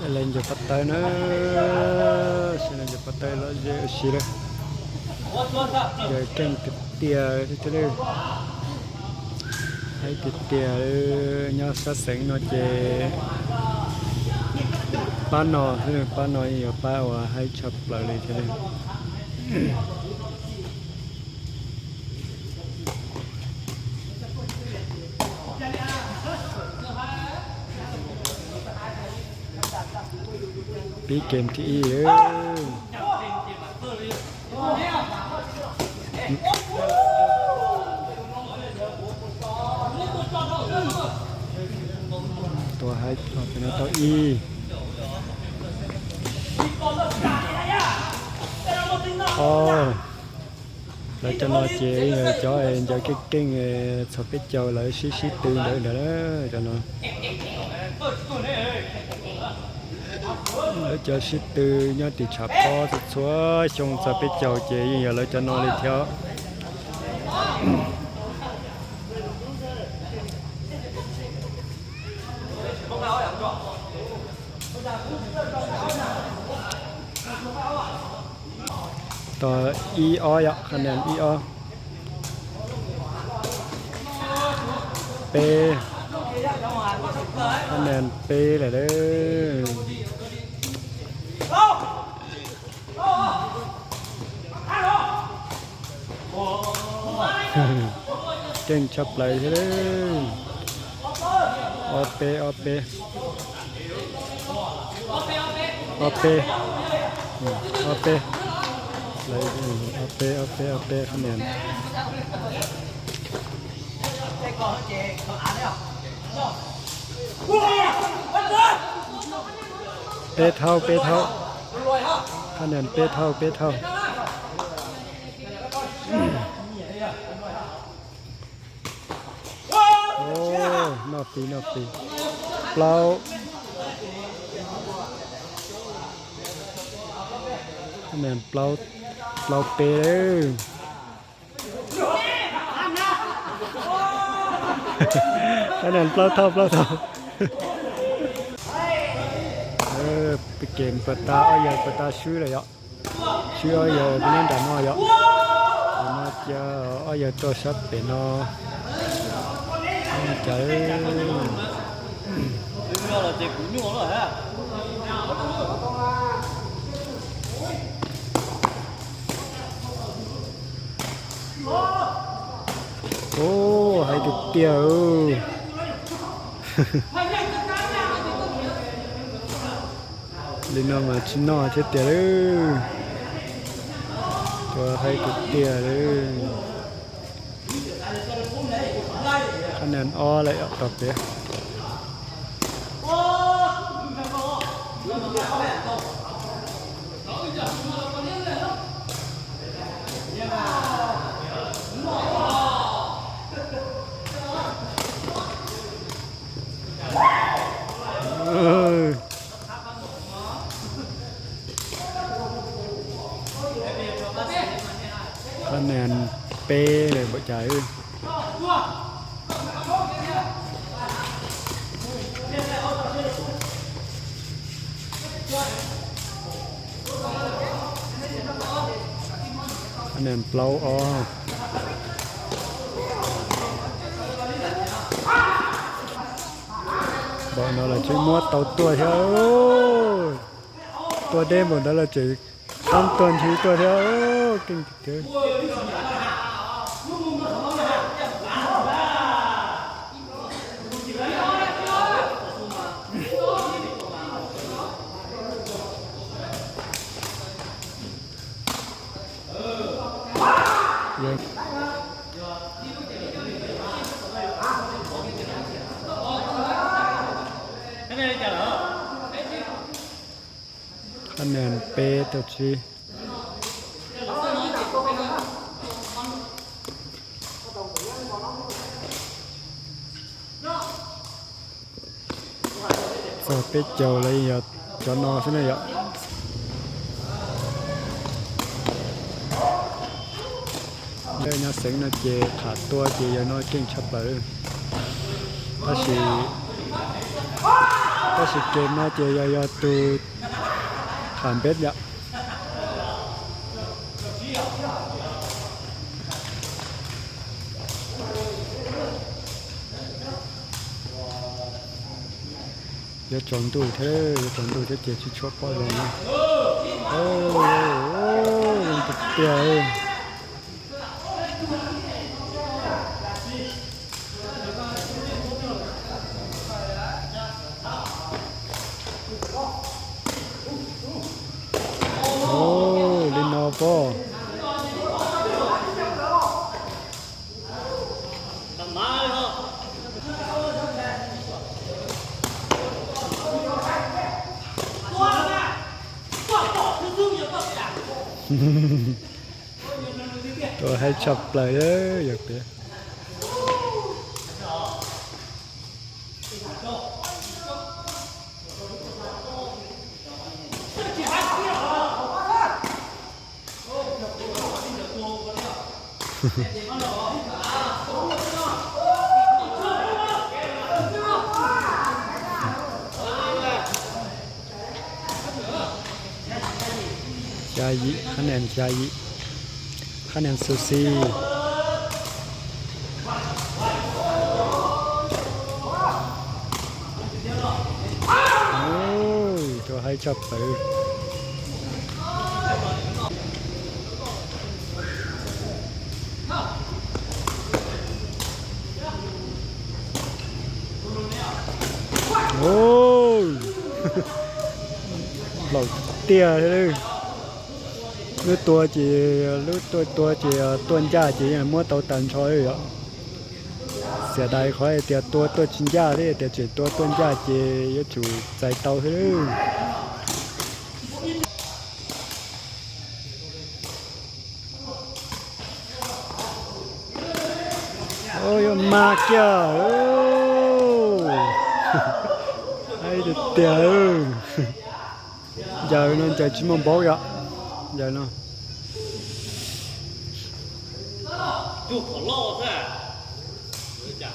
lên cho bắt tay nữa xin lên cho bắt tay nó dễ xí đấy giờ kem thịt tia thế đây hay thịt tia nhau sát sánh nó chè bán nọ thế này bán nọ nhiều bán và hay chập lại đây thế này bí kèm thìตัวให้เป็นตัวอีlại cho nó chế cho em cho cái kinh sắp biết châu lại xí xí tư nữa đó cho nó lại cho xí tư nhớ thì chập to thì xóa trong sắp biết châu chế giờ lại cho nó đi theoตัวEO อ่ะคะแนน EO เปคะแนนเปเลยเด้อเก่งชับไหลใช่ไหมออเปออเปออเปออเปเลยเอาเปคะแนนเปเท่าคะแนนเปเท่าโอ้นอกปีเปล่าคะแนนเปล่าเปเลยคะแนนเปล่าเท่าไปเกมปตาเอาอย่าปตาชื่อเลยอ่ะชื่อเอาอย่าเป็นนั่นแต่น้อยอ่ะน่าจะเอาอย่าตัวชัดเป็นน้อใจโอ้ให้ติดเตี้ยลินมาชินนอเช็ดเตี้ยเลยตัวให้ติดเตี้ยเลยคะแนนอ้ออะไรออกต่อเตี้ยคะแนนเป้เลยบ่ใจคะแนนเปล่าอ๋อบอกnó là chơi mua tàu tua theo tua đêm bọn đó là chỉ không tuần thì tua theo kinh thế yeah.คะแนนเปตัวชีสอบเป็ดเจ้าอะไรอย่าจอนอใช่ไหมอย่าเดี๋ยวนี้เสียงน่าเจขาดตัวเจอย่าน้อยเก่งชับเลยถ้าชี เ có sự kiện nó chỉ do từ thảm bếp vậy giờ chọn tuổi thế chỉ cho qua rồi nha ô thực tiệt Lenovo tôi hay chọc lại đấy được đấyชายิคะแนนชายิคะแนนซูซี่โอ้ยตัวให้จับไปโอ้ยหลอกเตี้ยเลยlúc tua chỉ tuần gia chỉ mua tàu tần thôi rồi sẽ đại khỏi tiệt tua chính gia đấy tiệt chỉ tua tuần gia chỉ yếu chủ giải tàu thôi ôi mà kia ai được tiền giờ nó chạy chỉ mong bố vậy giờ nó就可老噻，回家。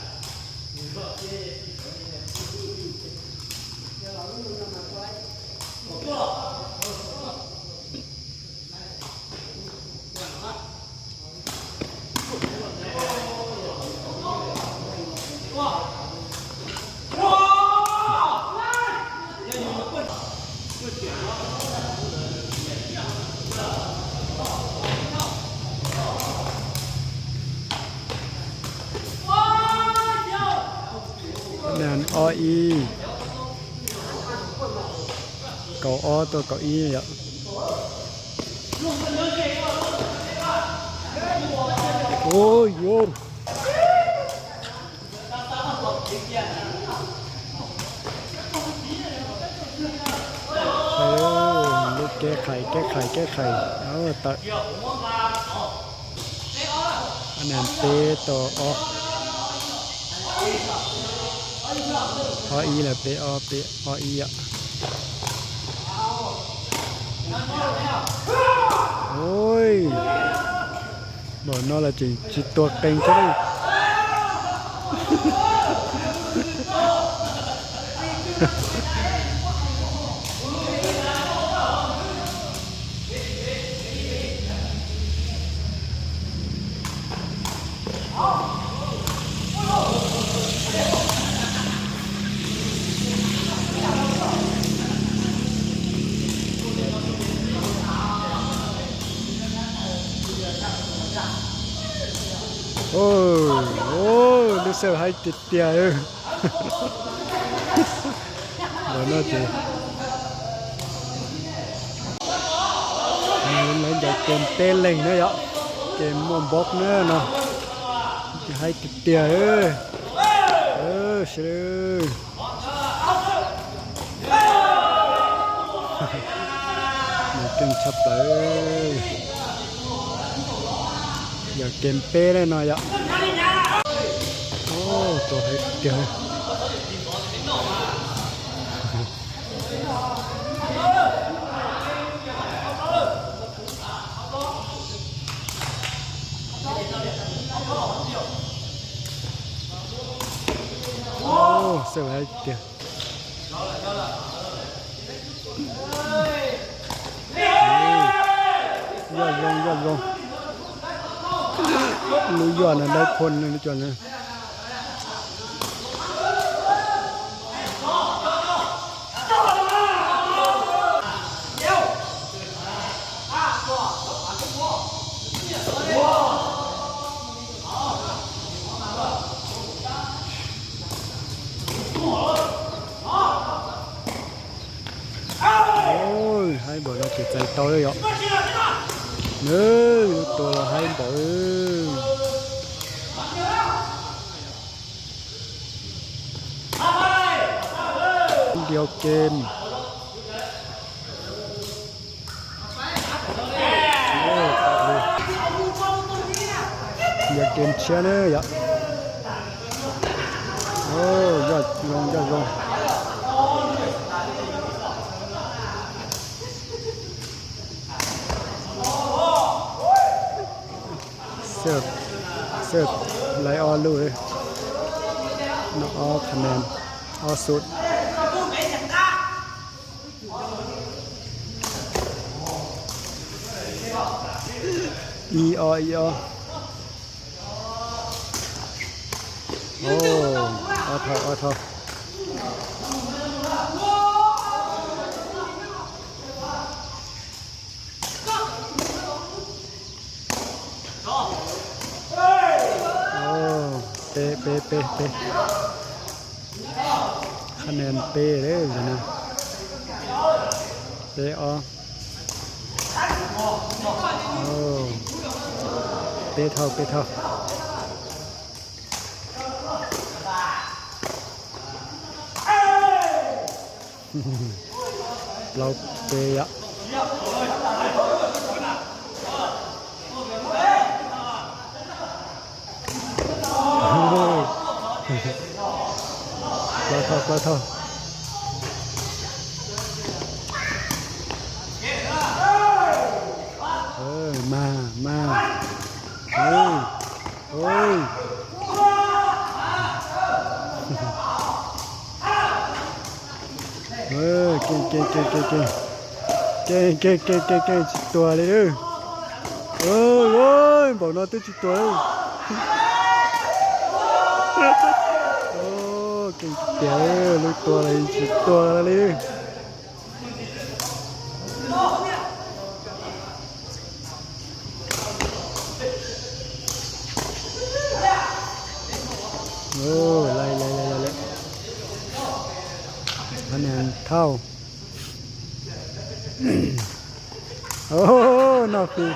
nền OI cầu O tôi cầu Y vậy ôi vô cái khải đó tại anh em tê to O OI là POI ạ ôi bỏ nó là chỉ tuột kênh thế đi ôi nó sợ hay tiệt tiệt ơi đó nó thì lấy giờ kèm tên lệnh nữa vậy kèm mồm bóc nữa nè hay tiệt tiệt ơi sư một chân sắp tới giờ kèm pê đây nè vậy tôi thấy kìa sợ hay kìa ยอดลงรู้ยอดนะได้คนเลยนะจอนนะhai bộ nó chỉ chạy tối rồi nữa tôi là hai bộ điều kênh điều kênh chia nữa vậy giọt luônเสิร์ฟไลออนเลยน้องออคะแนนออสุดอีออโอ้อทอเป๊ะคะแนนเป๊ะเลยนะเป๊ะอ๋อเป๊ะเท่าเราเป๊ะปลาทอมาโอ้ยเก่งตัวเลยโอ้ยบอกน้องตัวจิตตัวเก่งเจ๋อลูกตัวอะไรจิตตัวอะไรไล่คะแนนเท่านอกปี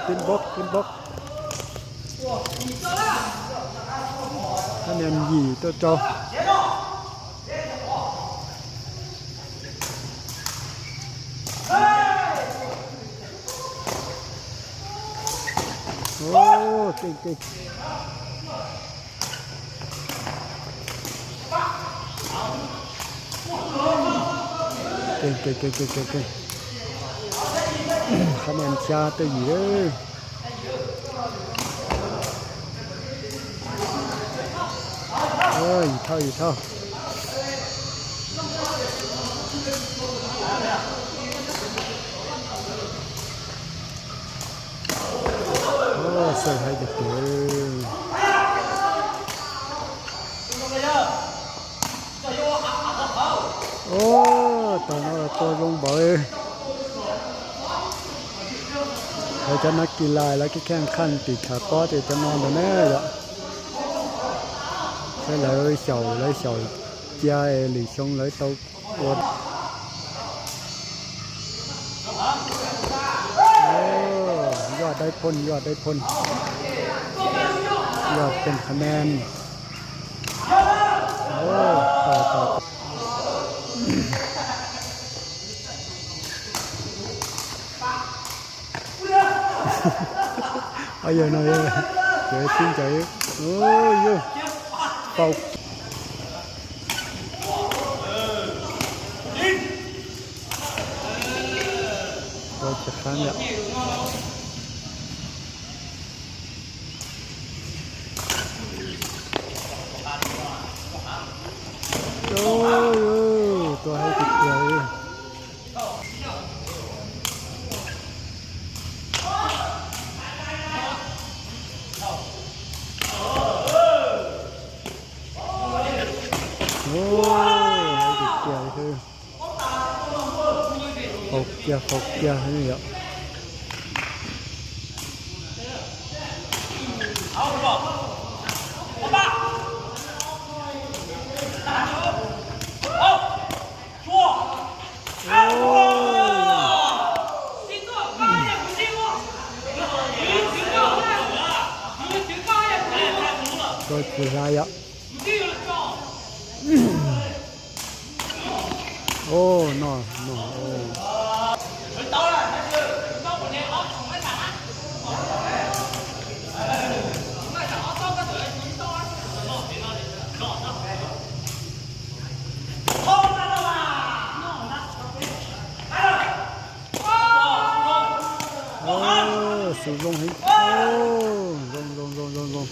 ตินบกคะแนนหยี่ตัวจอเก่งเก่งคะแนนชาตัวหยี่อีเท่าเสิร์ฟให้เด็กตัวลงบ่อยเราจะนักกีฬาแล้วก็แข่งขันติดขาก้อจะนอนแบบนี้ละใช่เลยเฉาเจ้าหรือชงเลยเต้าปวดยอดได้พ้นยอดเป็นคะแนนต่อเอาเยอะหน่อยเดี๋ยวทิ้งใจเยอะเป่าเราจะค้างเนี่ย点好点很有。个自杀药。哦，no no，哦。哦，手中很，哦，中。